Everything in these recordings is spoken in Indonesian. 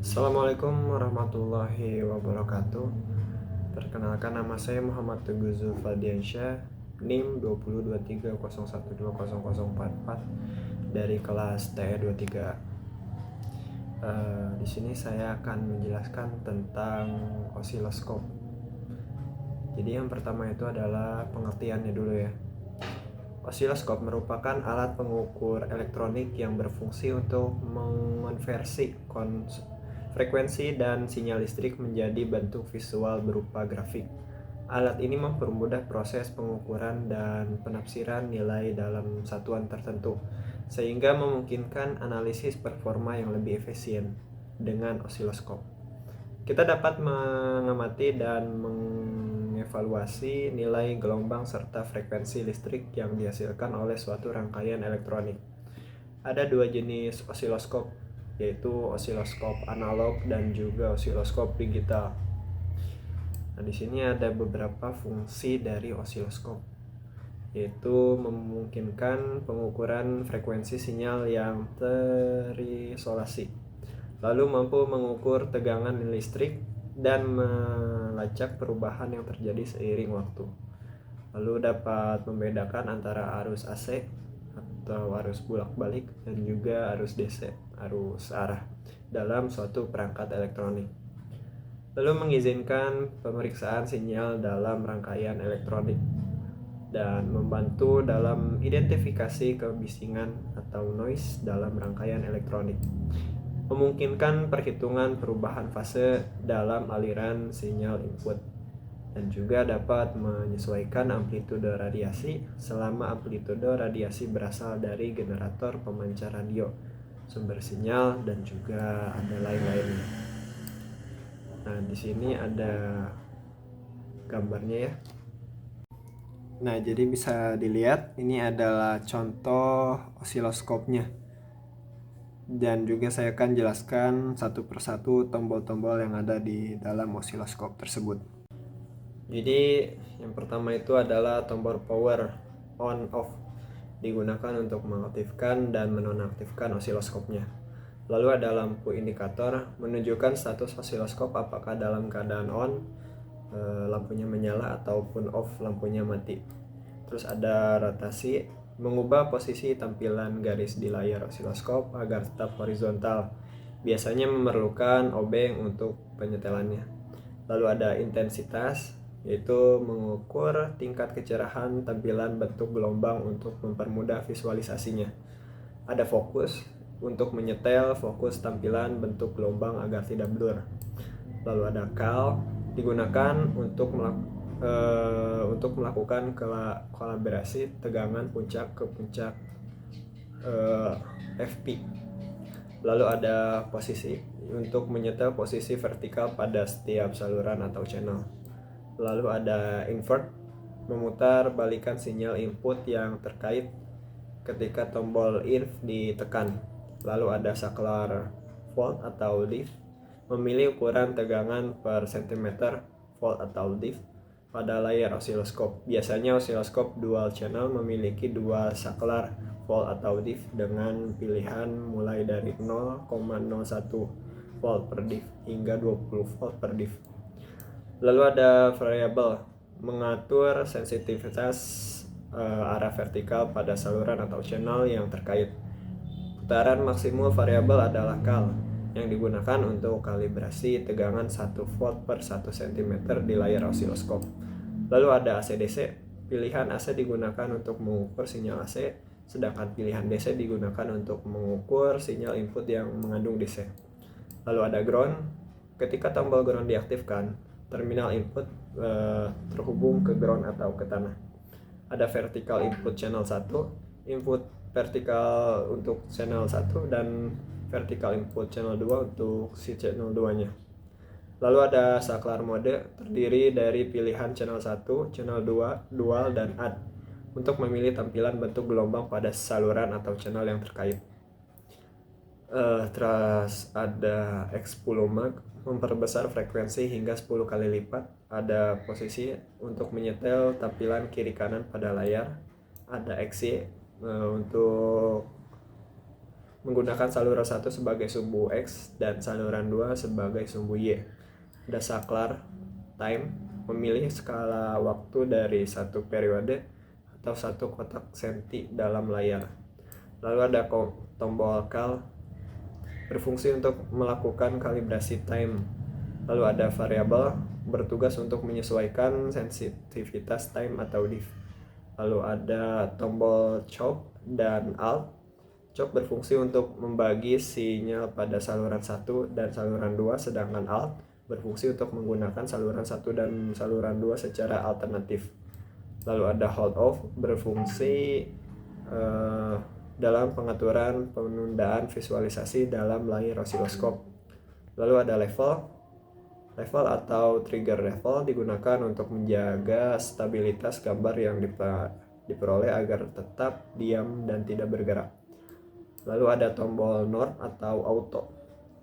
Assalamualaikum warahmatullahi wabarakatuh. Perkenalkan, nama saya Muhammad Teguh Zulfadiansyah, NIM 202301200044 dari kelas TE23. Di sini saya akan menjelaskan tentang osiloskop. Jadi yang pertama itu adalah pengertiannya dulu ya. Osiloskop merupakan alat pengukur elektronik yang berfungsi untuk mengonversi frekuensi dan sinyal listrik menjadi bentuk visual berupa grafik. Alat ini mempermudah proses pengukuran dan penafsiran nilai dalam satuan tertentu, sehingga memungkinkan analisis performa yang lebih efisien dengan osiloskop. Kita dapat mengamati dan mengevaluasi nilai gelombang serta frekuensi listrik yang dihasilkan oleh suatu rangkaian elektronik. Ada dua jenis osiloskop, yaitu osiloskop analog dan juga osiloskop digital. Nah, di sini ada beberapa fungsi dari osiloskop, yaitu memungkinkan pengukuran frekuensi sinyal yang terisolasi, lalu mampu mengukur tegangan listrik dan melacak perubahan yang terjadi seiring waktu. Lalu dapat membedakan antara arus AC atau arus bolak-balik dan juga arus DC, arus arah dalam suatu perangkat elektronik. Lalu mengizinkan pemeriksaan sinyal dalam rangkaian elektronik dan membantu dalam identifikasi kebisingan atau noise dalam rangkaian elektronik. Memungkinkan perhitungan perubahan fase dalam aliran sinyal input dan juga dapat menyesuaikan amplitude radiasi selama amplitude radiasi berasal dari generator pemancar radio, sumber sinyal, dan juga ada lain-lainnya. Nah, di sini ada gambarnya ya. Nah, jadi bisa dilihat ini adalah contoh osiloskopnya. Dan juga saya akan jelaskan satu persatu tombol-tombol yang ada di dalam osiloskop tersebut. Jadi yang pertama itu adalah tombol power on off, digunakan untuk mengaktifkan dan menonaktifkan osiloskopnya. Lalu ada lampu indikator menunjukkan status osiloskop apakah dalam keadaan on, lampunya menyala, ataupun off, lampunya mati. Terus ada rotasi, mengubah posisi tampilan garis di layar osiloskop agar tetap horizontal. Biasanya memerlukan obeng untuk penyetelannya. Lalu ada intensitas, yaitu mengukur tingkat kecerahan tampilan bentuk gelombang untuk mempermudah visualisasinya. Ada fokus, untuk menyetel fokus tampilan bentuk gelombang agar tidak blur. Lalu ada cal, digunakan untuk melakukan kolaborasi tegangan puncak ke puncak FP. Lalu ada posisi, untuk menyetel posisi vertikal pada setiap saluran atau channel. Lalu ada invert, memutar balikan sinyal input yang terkait ketika tombol inv ditekan. Lalu ada saklar volt atau diff, memilih ukuran tegangan per cm volt atau diff pada layar osiloskop. Biasanya osiloskop dual channel memiliki dua saklar volt atau diff dengan pilihan mulai dari 0,01 volt per diff hingga 20 volt per diff. Lalu ada variabel, mengatur sensitivitas arah vertikal pada saluran atau channel yang terkait. Putaran maksimum variabel adalah cal, yang digunakan untuk kalibrasi tegangan 1 volt per 1 cm di layar osiloskop. Lalu ada AC/DC, pilihan AC digunakan untuk mengukur sinyal AC, sedangkan pilihan DC digunakan untuk mengukur sinyal input yang mengandung DC. Lalu ada ground, ketika tombol ground diaktifkan, terminal input terhubung ke ground atau ke tanah. Ada vertical input channel 1, input vertikal untuk channel 1, dan vertical input channel 2 untuk si channel 2-nya. Lalu ada saklar mode, terdiri dari pilihan channel 1, channel 2, dual, dan add untuk memilih tampilan bentuk gelombang pada saluran atau channel yang terkait. Terus ada X10 mag, memperbesar frekuensi hingga 10 kali lipat. Ada posisi untuk menyetel tampilan kiri kanan pada layar. Ada XY untuk menggunakan saluran 1 sebagai sumbu X dan saluran 2 sebagai sumbu Y. Ada saklar time, memilih skala waktu dari satu periode atau satu kotak senti dalam layar. Lalu ada tombol cal, berfungsi untuk melakukan kalibrasi time. Lalu ada variabel, bertugas untuk menyesuaikan sensitivitas time atau diff. Lalu ada tombol chop dan alt. Chop berfungsi untuk membagi sinyal pada saluran 1 dan saluran 2, sedangkan alt berfungsi untuk menggunakan saluran 1 dan saluran 2 secara alternatif. Lalu ada hold off, berfungsi dalam pengaturan penundaan visualisasi dalam layar osiloskop. Lalu ada level atau trigger level digunakan untuk menjaga stabilitas gambar yang diperoleh agar tetap diam dan tidak bergerak. Lalu ada tombol north atau auto.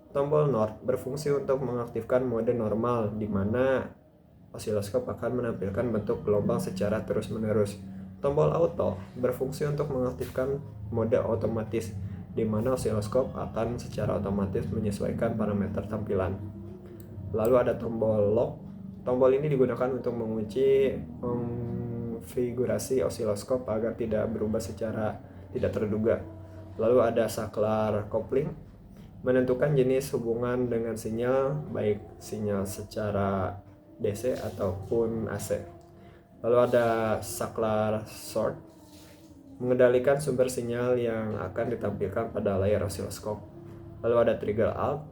Tombol north berfungsi untuk mengaktifkan mode normal, di mana osiloskop akan menampilkan bentuk gelombang secara terus-menerus. Tombol auto berfungsi untuk mengaktifkan mode otomatis, di mana osiloskop akan secara otomatis menyesuaikan parameter tampilan. Lalu ada tombol lock. Tombol ini digunakan untuk mengunci konfigurasi osiloskop agar tidak berubah secara tidak terduga. Lalu ada saklar coupling, menentukan jenis hubungan dengan sinyal, baik sinyal secara DC ataupun AC. Lalu ada saklar sort, mengendalikan sumber sinyal yang akan ditampilkan pada layar osiloskop. Lalu ada trigger alt,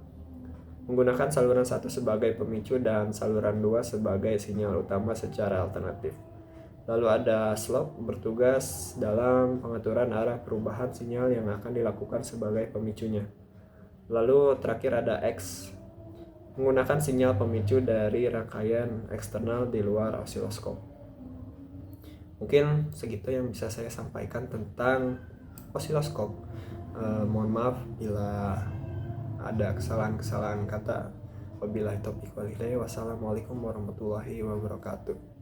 menggunakan saluran 1 sebagai pemicu dan saluran 2 sebagai sinyal utama secara alternatif. Lalu ada slope, bertugas dalam pengaturan arah perubahan sinyal yang akan dilakukan sebagai pemicunya. Lalu terakhir ada X, menggunakan sinyal pemicu dari rangkaian eksternal di luar osiloskop. Mungkin segitu yang bisa saya sampaikan tentang osiloskop. Mohon maaf bila ada kesalahan-kesalahan kata. Wabillahi taufiq wal hidayah. Wassalamualaikum warahmatullahi wabarakatuh.